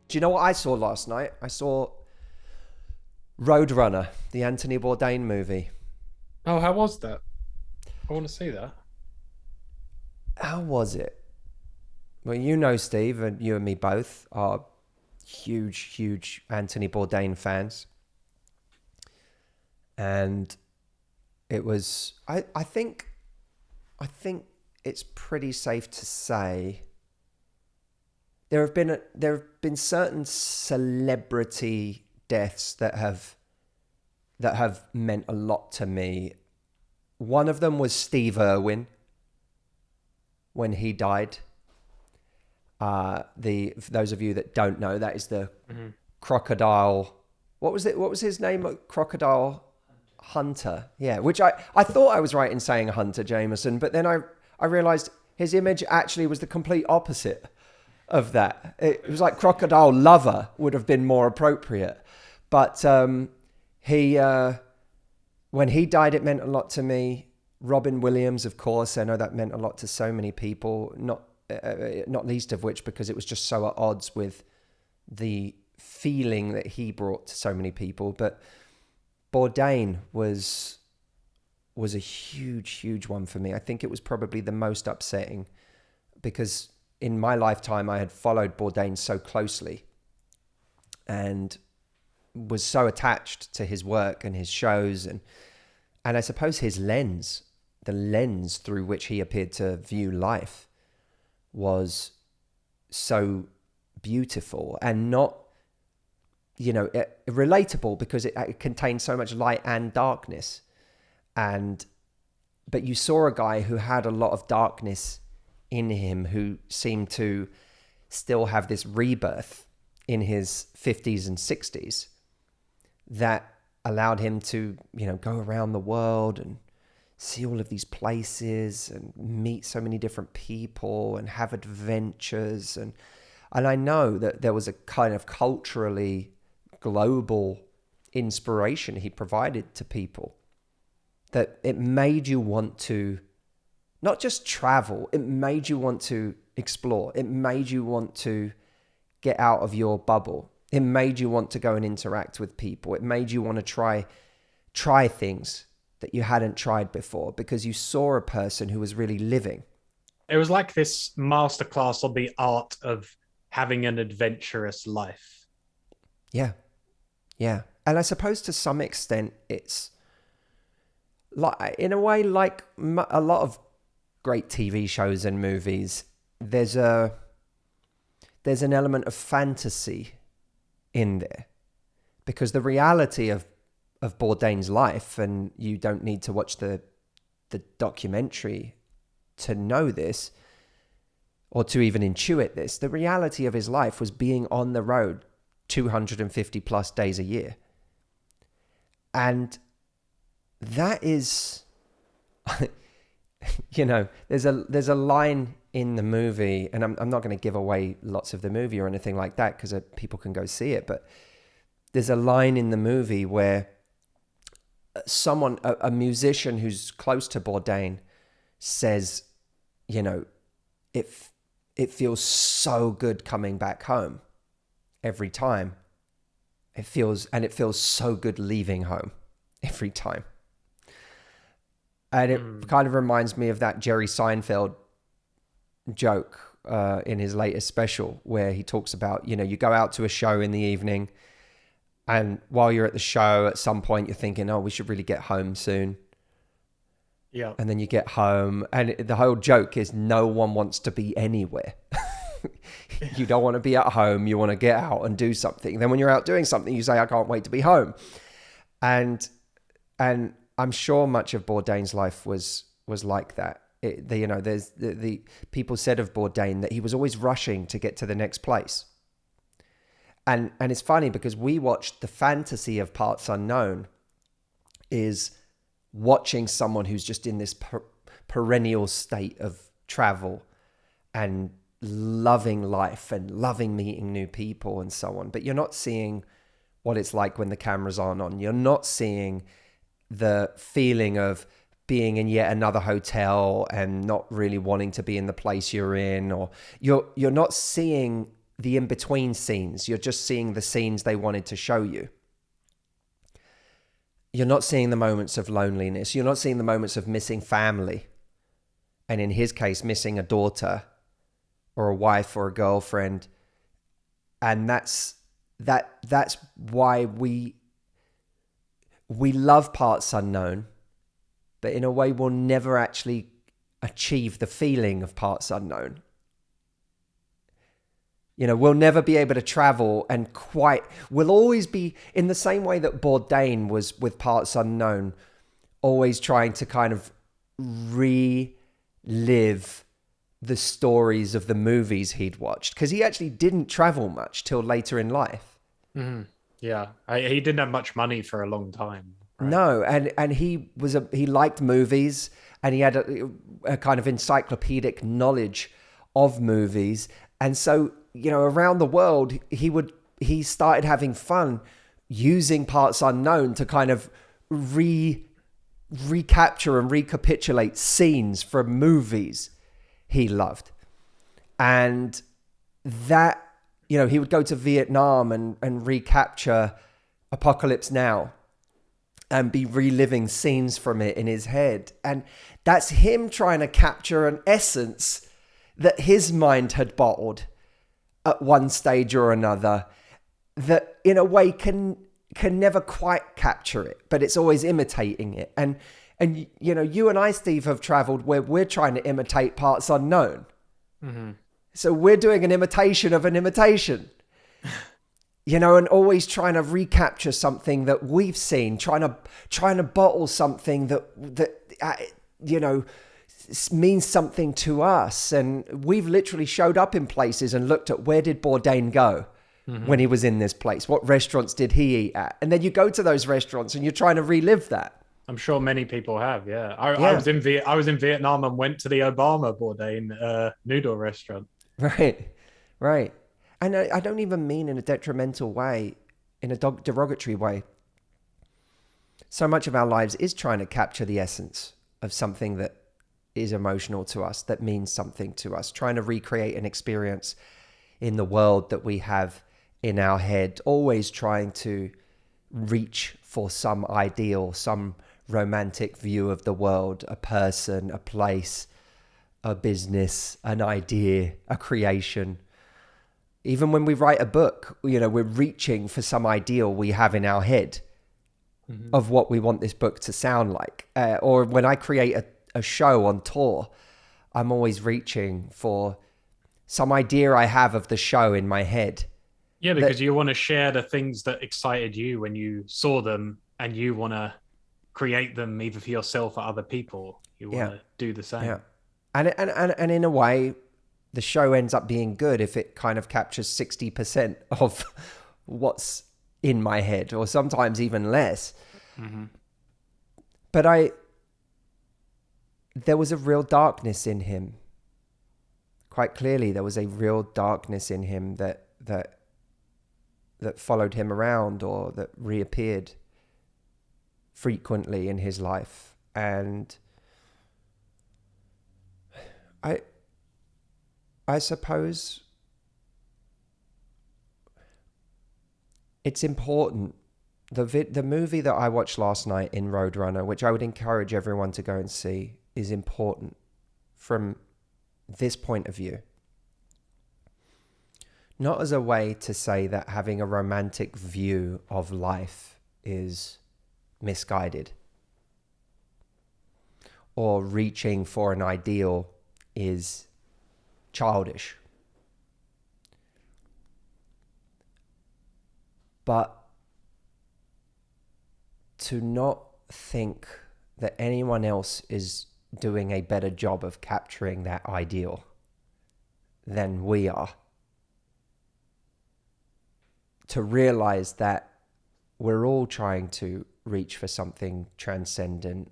Do you know what I saw last night? I saw Roadrunner, the Anthony Bourdain movie. Oh, how was that? I want to see that. How was it? Well, you know, Steve, and you and me both are huge Anthony Bourdain fans. And it was, I think it's pretty safe to say there have been certain celebrity deaths that have meant a lot to me. One of them was Steve Irwin when he died. For those of you that don't know, that is the crocodile. What was it? What was his name? Crocodile Hunter. Yeah, which I thought I was right in saying Hunter Jameson, but then I realized his image actually was the complete opposite of that. It was like Crocodile Lover would have been more appropriate. But he when he died, it meant a lot to me. Robin Williams, of course, I know that meant a lot to so many people, not least of which because it was just so at odds with the feeling that he brought to so many people. But Bourdain was a huge one for me. I think it was probably the most upsetting because in my lifetime I had followed Bourdain so closely and was so attached to his work and his shows and I suppose his lens, the lens through which he appeared to view life was so beautiful and not, relatable because it contained so much light and darkness. But you saw a guy who had a lot of darkness in him, who seemed to still have this rebirth in his 50s and 60s that allowed him to, go around the world and see all of these places and meet so many different people and have adventures. And I know that there was a kind of culturally global inspiration he provided to people, that it made you want to not just travel, it made you want to explore. It made you want to get out of your bubble. It made you want to go and interact with people. It made you want to try things that you hadn't tried before because you saw a person who was really living. It was like this masterclass on the art of having an adventurous life. Yeah. Yeah. And I suppose to some extent it's like, in a way, like a lot of great TV shows and movies, there's an element of fantasy in there because the reality of Bourdain's life, and you don't need to watch the documentary to know this or to even intuit this, the reality of his life was being on the road 250 plus days a year. And that is, there's a line in the movie, and I'm not going to give away lots of the movie or anything like that because people can go see it, but there's a line in the movie where a musician who's close to Bourdain says, it feels so good coming back home every time. It feels so good leaving home every time. And it kind of reminds me of that Jerry Seinfeld joke in his latest special where he talks about, you go out to a show in the evening and while you're at the show, at some point you're thinking, oh, we should really get home soon. Yeah. And then you get home and the whole joke is no one wants to be anywhere. You don't want to be at home. You want to get out and do something. Then when you're out doing something, you say, I can't wait to be home. And I'm sure much of Bourdain's life was like that. There's the people said of Bourdain that he was always rushing to get to the next place. And it's funny because we watched the fantasy of Parts Unknown is watching someone who's just in this perennial state of travel and loving life and loving meeting new people and so on. But you're not seeing what it's like when the cameras aren't on. You're not seeing the feeling of being in yet another hotel and not really wanting to be in the place you're in, or you're not seeing the in-between scenes. You're just seeing the scenes they wanted to show you. You're not seeing the moments of loneliness. You're not seeing the moments of missing family. And in his case, missing a daughter or a wife or a girlfriend. And that's why we love Parts Unknown, but in a way we'll never actually achieve the feeling of Parts Unknown. You know, we'll never be able to travel and we'll always be in the same way that Bourdain was with Parts Unknown, always trying to kind of relive the stories of the movies he'd watched, because he actually didn't travel much till later in life. Mm-hmm. Yeah, he didn't have much money for a long time. Right? No, and he liked movies, and he had a kind of encyclopedic knowledge of movies, and so, you know, around the world, he started having fun using Parts Unknown to kind of recapture and recapitulate scenes from movies he loved. And that, you know, he would go to Vietnam and recapture Apocalypse Now and be reliving scenes from it in his head. And that's him trying to capture an essence that his mind had bottled at one stage or another, that in a way can never quite capture it, but it's always imitating it. And you know, you and I, Steve, have traveled where we're trying to imitate Parts Unknown. Mm-hmm. So we're doing an imitation of an imitation, you know, and always trying to recapture something that we've seen, trying to bottle something that you know, means something to us. And we've literally showed up in places and looked at, where did Bourdain go when he was in this place? What restaurants did he eat at? And then you go to those restaurants and you're trying to relive that. I'm sure many people have. Yeah, I was in Vietnam and went to the Obama Bourdain noodle restaurant. Right. And I don't even mean in a detrimental way, in a derogatory way. So much of our lives is trying to capture the essence of something that is emotional to us, that means something to us, trying to recreate an experience in the world that we have in our head, always trying to reach for some ideal, some romantic view of the world, a person, a place, a business, an idea, a creation. Even when we write a book, you know, we're reaching for some ideal we have in our head of what we want this book to sound like. Or when I create a show on tour, I'm always reaching for some idea I have of the show in my head. Yeah, because you want to share the things that excited you when you saw them, and you want to create them either for yourself or other people. You want to do the same. Yeah. And in a way, the show ends up being good if it kind of captures 60% of what's in my head, or sometimes even less. Mm-hmm. But there was a real darkness in him. Quite clearly, there was a real darkness in him that followed him around, or that reappeared frequently in his life. And I suppose it's important. The movie that I watched last night in Roadrunner, which I would encourage everyone to go and see, is important from this point of view. Not as a way to say that having a romantic view of life is misguided, or reaching for an ideal is childish. But to not think that anyone else is doing a better job of capturing that ideal than we are. To realize that we're all trying to reach for something transcendent.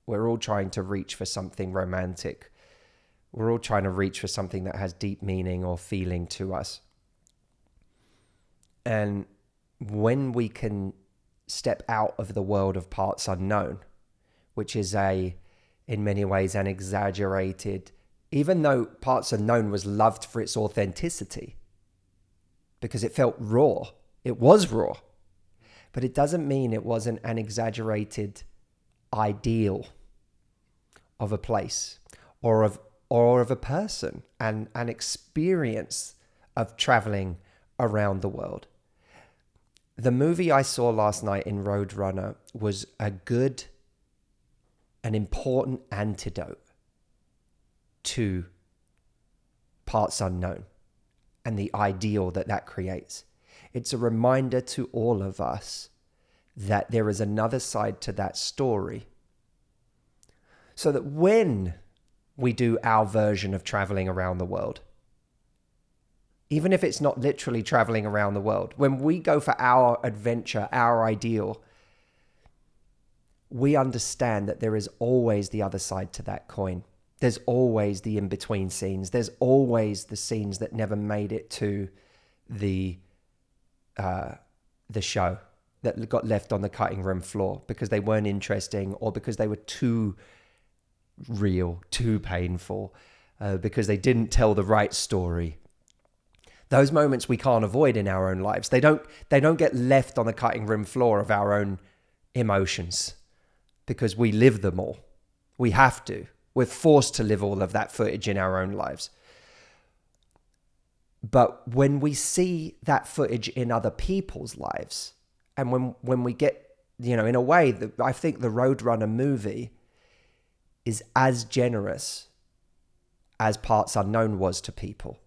We're all trying to reach for something romantic. We're all trying to reach for something that has deep meaning or feeling to us. And when we can step out of the world of Parts Unknown, which is in many ways an exaggerated, even though Parts Unknown was loved for its authenticity, because it felt raw. It was raw. But it doesn't mean it wasn't an exaggerated ideal of a place or of a person and an experience of traveling around the world. The movie I saw last night in Roadrunner was an important antidote to Parts Unknown and the ideal that creates. It's a reminder to all of us that there is another side to that story. So that when we do our version of traveling around the world, even if it's not literally traveling around the world, when we go for our adventure, our ideal, we understand that there is always the other side to that coin. There's always the in-between scenes. There's always the scenes that never made it to the show, that got left on the cutting room floor because they weren't interesting or because they were too real, too painful, because they didn't tell the right story. Those moments we can't avoid in our own lives. They don't get left on the cutting room floor of our own emotions because we live them all. We have to. We're forced to live all of that footage in our own lives. But when we see that footage in other people's lives, and when we get, in a way, I think the Roadrunner movie is as generous as Parts Unknown was to people.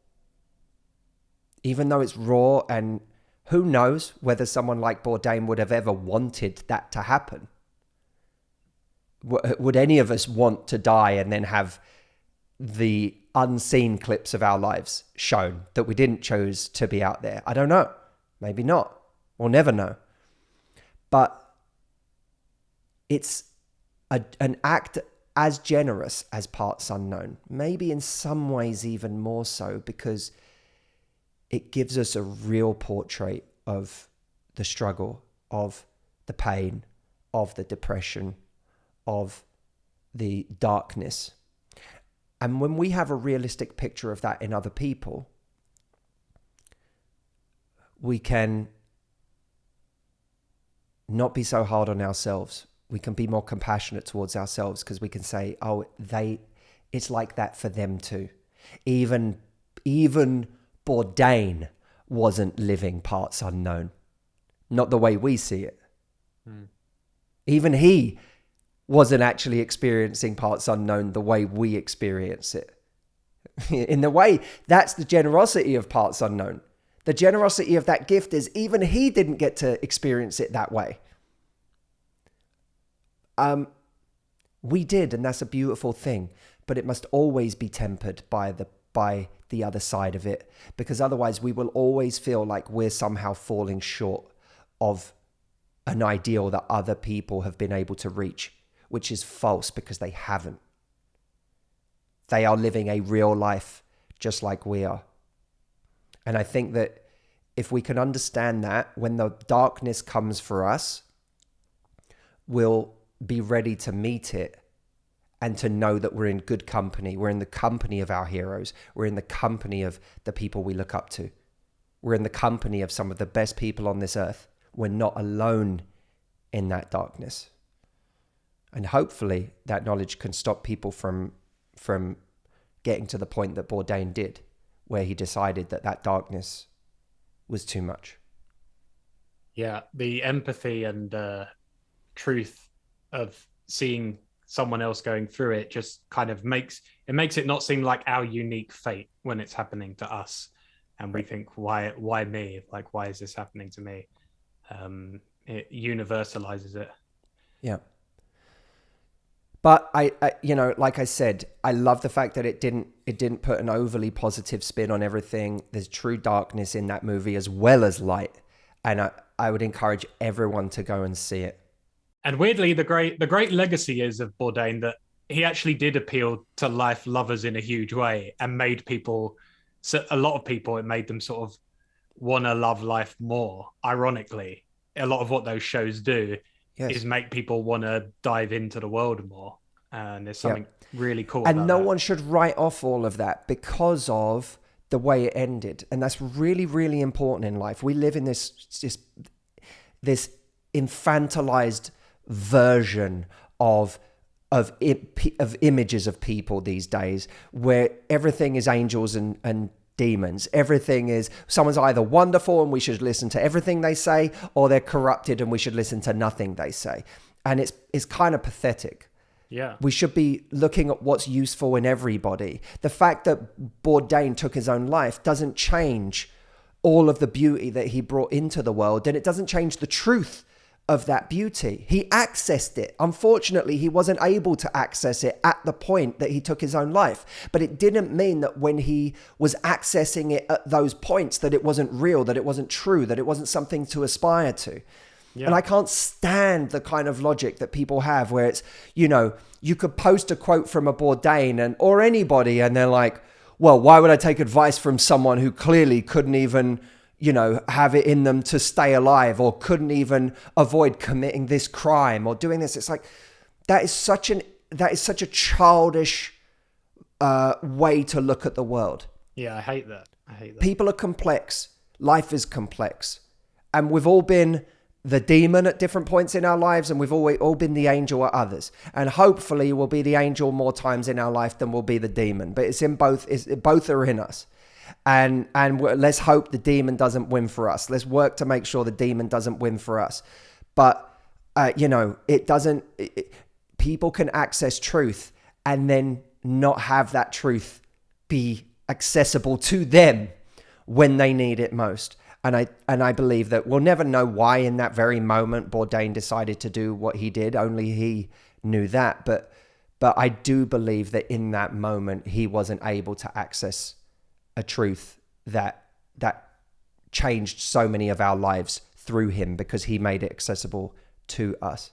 Even though it's raw, and who knows whether someone like Bourdain would have ever wanted that to happen. Would any of us want to die and then have the unseen clips of our lives shown that we didn't choose to be out there? I don't know. Maybe not. We'll never know. But it's an act as generous as Parts Unknown. Maybe in some ways even more so, because it gives us a real portrait of the struggle, of the pain, of the depression, of the darkness. And when we have a realistic picture of that in other people, we can not be so hard on ourselves. We can be more compassionate towards ourselves because we can say, oh, it's like that for them too. Even Bourdain wasn't living Parts Unknown. Not the way we see it. Even he wasn't actually experiencing Parts Unknown the way we experience it. In the way, that's the generosity of Parts Unknown. The generosity of that gift is even he didn't get to experience it that way. We did, and that's a beautiful thing, but it must always be tempered by the other side of it, because otherwise we will always feel like we're somehow falling short of an ideal that other people have been able to reach, which is false because they haven't. They are living a real life just like we are. And I think that if we can understand that, when the darkness comes for us, we'll be ready to meet it and to know that we're in good company. We're in the company of our heroes. We're in the company of the people we look up to. We're in the company of some of the best people on this earth. We're not alone in that darkness. And hopefully that knowledge can stop people from getting to the point that Bourdain did, where he decided that darkness was too much. Yeah, the empathy and truth of seeing someone else going through it just kind of makes it not seem like our unique fate when it's happening to us, and we think, why me? Like, why is this happening to me? It universalizes it. Yeah. But I like I said, I love the fact that it didn't put an overly positive spin on everything. There's true darkness in that movie as well as light, and I would encourage everyone to go and see it. And weirdly, the great legacy is of Bourdain that he actually did appeal to life lovers in a huge way and made people, so a lot of people, it made them sort of want to love life more. Ironically, a lot of what those shows do is make people want to dive into the world more. And there's something really cool and about no that. one should write off all of that because of the way it ended. And that's really, really important in life. We live in this infantilized version of images of people these days, where everything is angels and demons. Everything is, someone's either wonderful and we should listen to everything they say, or they're corrupted and we should listen to nothing they say. And it's kind of pathetic. Yeah. We should be looking at what's useful in everybody. The fact that Bourdain took his own life doesn't change all of the beauty that he brought into the world, and it doesn't change the truth of that beauty. He accessed it. Unfortunately, he wasn't able to access it at the point that he took his own life. But it didn't mean that when he was accessing it at those points that it wasn't real, that it wasn't true, that it wasn't something to aspire to. Yeah. And I can't stand the kind of logic that people have where it's, you know, you could post a quote from a Bourdain or anybody and they're like, well, why would I take advice from someone who clearly couldn't even, you know, have it in them to stay alive, or couldn't even avoid committing this crime or doing this? It's like, that is such a childish way to look at the world. Yeah, I hate that. People are complex. Life is complex. And we've all been the demon at different points in our lives, and we've all been the angel at others. And hopefully we'll be the angel more times in our life than we'll be the demon. But it's in both. Both are in us. And let's hope the demon doesn't win for us. Let's work to make sure the demon doesn't win for us. But, you know, people can access truth and then not have that truth be accessible to them when they need it most. And I believe that we'll never know why in that very moment Bourdain decided to do what he did. Only he knew that. But I do believe that in that moment he wasn't able to access a truth that changed so many of our lives through him, because he made it accessible to us.